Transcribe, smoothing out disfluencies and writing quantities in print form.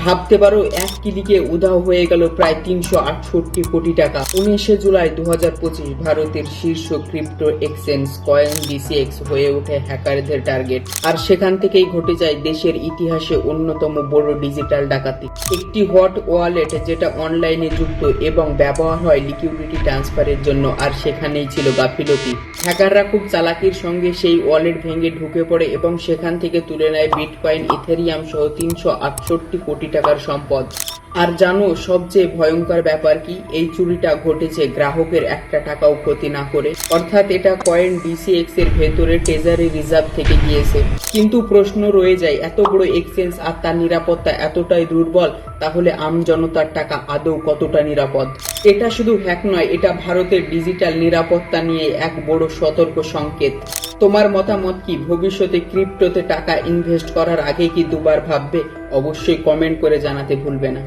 ভাবতে পারো, এক ক্লিকে উধাও হয়ে গেল প্রায় 368 কোটি টাকা। 19 জুলাই 2025 ভারতের শীর্ষ ক্রিপ্টো এক্সচেঞ্জ কয়েন ডিসিএক্স হয়ে ওঠে হ্যাকারদের টার্গেট। আর সেখান থেকেই ঘটে যায় দেশের ইতিহাসে অন্যতম বড় ডিজিটাল ডাকাতি। একটি হট ওয়ালেট যেটা অনলাইনে যুক্ত এবং ব্যবহার হয় লিকুইডিটি ট্রান্সফারের জন্য, আর সেখানেই ছিল গাফিলতি। হ্যাকাররা খুব চালাকির সঙ্গে সেই ওয়ালেট ভেঙে ঢুকে পড়ে এবং সেখান থেকে তুলে নেয় বিটকয়েন, ইথেরিয়াম সহ 368 কোটি টাকার সম্পদ। আর জানো সবচেয়ে ভয়ঙ্কর ব্যাপার কি? এই চুরিটা ঘটেছে গ্রাহকের একটা টাকাও ক্ষতি না করে, অর্থাৎ এটা কয়েন ডিসিএক্স এর ভেতরে ট্রেজারি রিজার্ভ থেকে গিয়েছে। কিন্তু প্রশ্ন রয়ে যায়, এত বড় এক্সচেঞ্জ আর তার নিরাপত্তা এতটাই দুর্বল, তাহলে জনতার টাকা আদৌ কতটা নিরাপদ? এটা শুধু হ্যাক নয়, এটা ভারতের ডিজিটাল নিরাপত্তা নিয়ে এক বড় সতর্ক সংকেত। তোমার মতামত কি? ভবিষ্যতে ক্রিপ্টোতে টাকা ইনভেস্ট করার আগে কি দুবার ভাববে? অবশ্যই কমেন্ট করে জানাতে ভুলবে না।